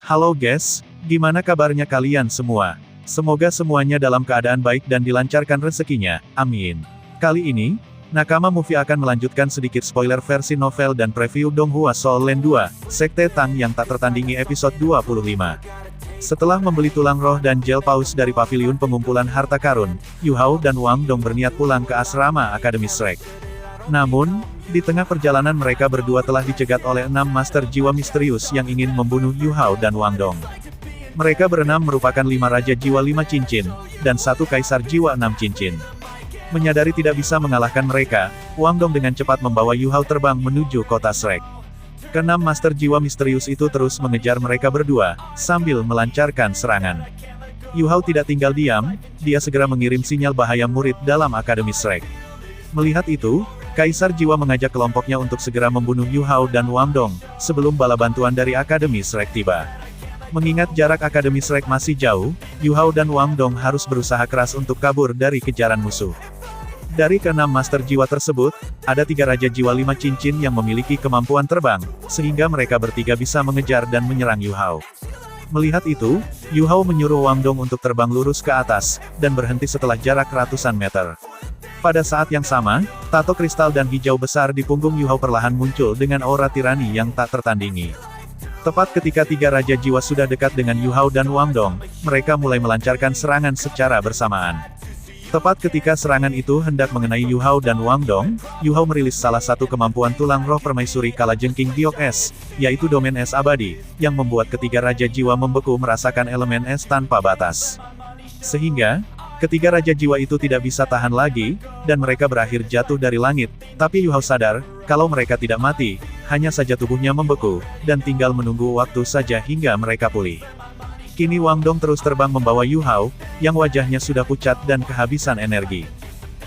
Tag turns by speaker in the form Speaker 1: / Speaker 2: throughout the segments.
Speaker 1: Halo guys, gimana kabarnya kalian semua? Semoga semuanya dalam keadaan baik dan dilancarkan rezekinya, amin. Kali ini, Nakama Movie akan melanjutkan sedikit spoiler versi novel dan preview Donghua Soul Land 2, Sekte Tang yang tak tertandingi episode 25. Setelah membeli tulang roh dan gel paus dari paviliun pengumpulan harta karun, Yu Hao dan Wang Dong berniat pulang ke asrama Akademi Shrek. Namun, di tengah perjalanan mereka berdua telah dicegat oleh 6 master jiwa misterius yang ingin membunuh Yu Hao dan Wang Dong. Mereka berenam merupakan 5 raja jiwa 5 cincin, dan 1 kaisar jiwa 6 cincin. Menyadari tidak bisa mengalahkan mereka, Wang Dong dengan cepat membawa Yu Hao terbang menuju kota Shrek. Keenam master jiwa misterius itu terus mengejar mereka berdua, sambil melancarkan serangan. Yu Hao tidak tinggal diam, dia segera mengirim sinyal bahaya murid dalam Akademi Shrek. Melihat itu, Kaisar Jiwa mengajak kelompoknya untuk segera membunuh Yu Hao dan Wang Dong, sebelum bala bantuan dari Akademi Shrek tiba. Mengingat jarak Akademi Shrek masih jauh, Yu Hao dan Wang Dong harus berusaha keras untuk kabur dari kejaran musuh. Dari ke-6 master jiwa tersebut, ada 3 raja jiwa 5 cincin yang memiliki kemampuan terbang, sehingga mereka bertiga bisa mengejar dan menyerang Yu Hao. Melihat itu, Yu Hao menyuruh Wang Dong untuk terbang lurus ke atas, dan berhenti setelah jarak ratusan meter. Pada saat yang sama, tato kristal dan hijau besar di punggung Yu Hao perlahan muncul dengan aura tirani yang tak tertandingi. Tepat ketika 3 raja jiwa sudah dekat dengan Yu Hao dan Wang Dong, mereka mulai melancarkan serangan secara bersamaan. Tepat ketika serangan itu hendak mengenai Yu Hao dan Wang Dong, Yu Hao merilis salah satu kemampuan tulang roh permaisuri kalajengking giok es, yaitu domain es abadi, yang membuat ketiga raja jiwa membeku merasakan elemen es tanpa batas. Sehingga, ketiga raja jiwa itu tidak bisa tahan lagi, dan mereka berakhir jatuh dari langit, tapi Yu Hao sadar, kalau mereka tidak mati, hanya saja tubuhnya membeku, dan tinggal menunggu waktu saja hingga mereka pulih. Kini Wang Dong terus terbang membawa Yu Hao, yang wajahnya sudah pucat dan kehabisan energi.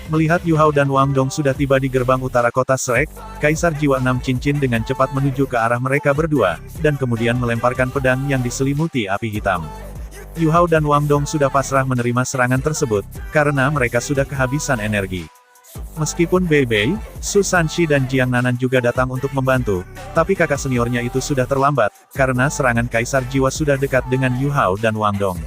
Speaker 1: Melihat Yu Hao dan Wang Dong sudah tiba di gerbang utara kota Shrek, Kaisar Jiwa 6 Cincin dengan cepat menuju ke arah mereka berdua, dan kemudian melemparkan pedang yang diselimuti api hitam. Yu Hao dan Wang Dong sudah pasrah menerima serangan tersebut, karena mereka sudah kehabisan energi. Meskipun Bei Bei, Su Sanshi dan Jiang Nanan juga datang untuk membantu, tapi kakak seniornya itu sudah terlambat, karena serangan Kaisar Jiwa sudah dekat dengan Yu Hao dan Wang Dong.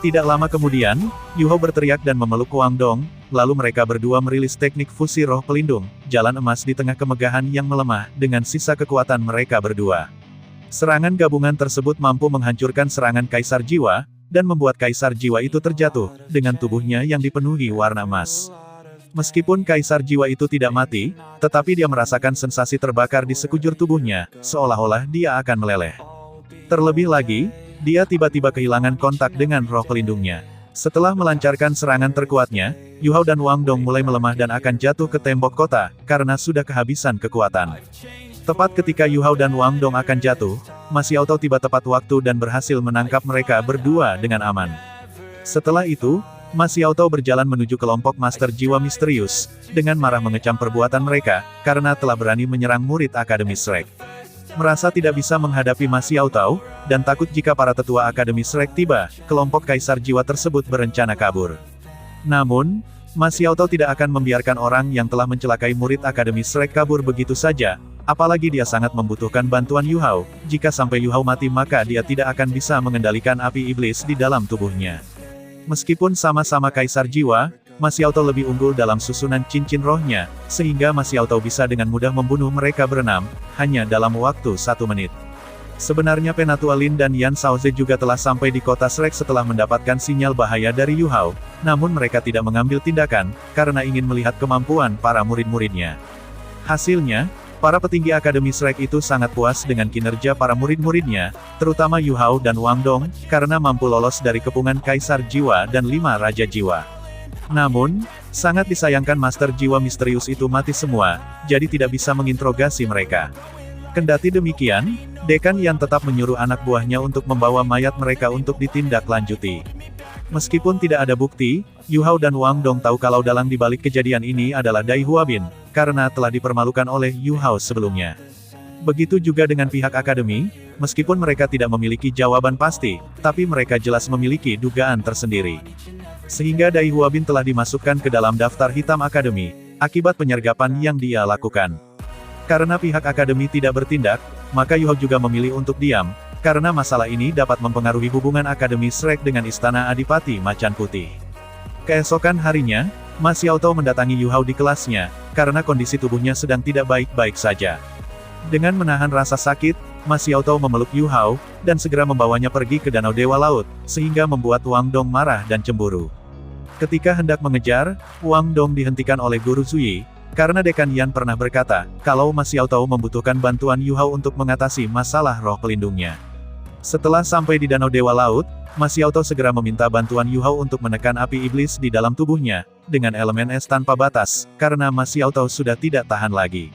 Speaker 1: Tidak lama kemudian, Yu Hao berteriak dan memeluk Wang Dong, lalu mereka berdua merilis teknik fusi roh pelindung, jalan emas di tengah kemegahan yang melemah, dengan sisa kekuatan mereka berdua. Serangan gabungan tersebut mampu menghancurkan serangan Kaisar Jiwa, dan membuat Kaisar Jiwa itu terjatuh, dengan tubuhnya yang dipenuhi warna emas. Meskipun Kaisar Jiwa itu tidak mati, tetapi dia merasakan sensasi terbakar di sekujur tubuhnya, seolah-olah dia akan meleleh. Terlebih lagi, dia tiba-tiba kehilangan kontak dengan roh pelindungnya. Setelah melancarkan serangan terkuatnya, Yu Hao dan Wang Dong mulai melemah dan akan jatuh ke tembok kota, karena sudah kehabisan kekuatan. Tepat ketika Yu Hao dan Wang Dong akan jatuh, Ma Xiaotao tiba tepat waktu dan berhasil menangkap mereka berdua dengan aman. Setelah itu, Ma Xiaotao berjalan menuju kelompok master jiwa misterius, dengan marah mengecam perbuatan mereka, karena telah berani menyerang murid Akademi Shrek. Merasa tidak bisa menghadapi Ma Xiaotao, dan takut jika para tetua Akademi Shrek tiba, kelompok kaisar jiwa tersebut berencana kabur. Namun, Ma Xiaotao tidak akan membiarkan orang yang telah mencelakai murid Akademi Shrek kabur begitu saja, apalagi dia sangat membutuhkan bantuan Yu Hao. Jika sampai Yu Hao mati maka dia tidak akan bisa mengendalikan api iblis di dalam tubuhnya. Meskipun sama-sama Kaisar Jiwa, Ma Xiaotao lebih unggul dalam susunan cincin rohnya, sehingga Ma Xiaotao bisa dengan mudah membunuh mereka berenam, hanya dalam waktu 1 menit. Sebenarnya Penatua Lin dan Yan Shaoze juga telah sampai di kota Shrek setelah mendapatkan sinyal bahaya dari Yu Hao, namun mereka tidak mengambil tindakan, karena ingin melihat kemampuan para murid-muridnya. Hasilnya, para petinggi Akademi Shrek itu sangat puas dengan kinerja para murid-muridnya, terutama Yu Hao dan Wang Dong, karena mampu lolos dari kepungan Kaisar Jiwa dan 5 Raja Jiwa. Namun, sangat disayangkan Master Jiwa misterius itu mati semua, jadi tidak bisa menginterogasi mereka. Kendati demikian, Dekan Yan tetap menyuruh anak buahnya untuk membawa mayat mereka untuk ditindaklanjuti. Meskipun tidak ada bukti, Yu Hao dan Wang Dong tahu kalau dalang di balik kejadian ini adalah Dai Huabin, karena telah dipermalukan oleh Yu Hao sebelumnya. Begitu juga dengan pihak akademi, meskipun mereka tidak memiliki jawaban pasti, tapi mereka jelas memiliki dugaan tersendiri. Sehingga Dai Huabin telah dimasukkan ke dalam daftar hitam akademi, akibat penyergapan yang dia lakukan. Karena pihak akademi tidak bertindak, maka Yu Hao juga memilih untuk diam, karena masalah ini dapat mempengaruhi hubungan Akademi Shrek dengan Istana Adipati Macan Putih. Keesokan harinya, Ma Xiaotou mendatangi Yu Hao di kelasnya, karena kondisi tubuhnya sedang tidak baik-baik saja. Dengan menahan rasa sakit, Ma Xiaotou memeluk Yu Hao, dan segera membawanya pergi ke Danau Dewa Laut, sehingga membuat Wang Dong marah dan cemburu. Ketika hendak mengejar, Wang Dong dihentikan oleh Guru Zuyi, karena Dekan Yan pernah berkata, kalau Ma Xiaotou membutuhkan bantuan Yu Hao untuk mengatasi masalah roh pelindungnya. Setelah sampai di Danau Dewa Laut, Ma Xiaotou segera meminta bantuan Yu Hao untuk menekan api iblis di dalam tubuhnya, dengan elemen es tanpa batas, karena Ma Xiaotou sudah tidak tahan lagi.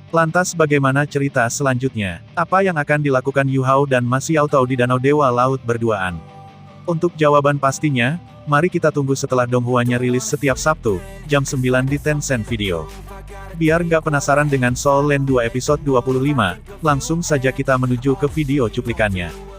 Speaker 1: Lantas bagaimana cerita selanjutnya? Apa yang akan dilakukan Yu Hao dan Ma Xiaotou di Danau Dewa Laut berduaan? Untuk jawaban pastinya, mari kita tunggu setelah Donghua-nya rilis setiap Sabtu, jam 9 di Tencent Video. Biar nggak penasaran dengan Soul Land 2 episode 25, langsung saja kita menuju ke video cuplikannya.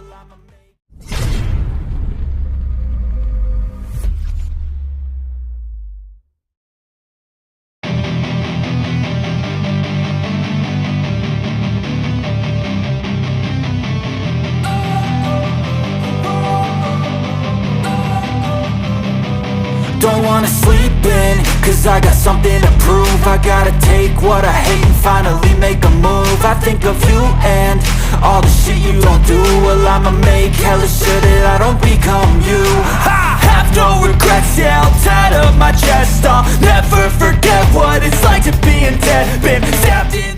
Speaker 2: Don't wanna sleep in, cause I got something to prove. I gotta take what I hate and finally make a move. I think of you and all the shit you don't do. Well, I'ma make hella sure that I don't become you. I have no regrets, yeah, I'll tie up my chest. I'll never forget what it's like to be in debt. Been stabbed in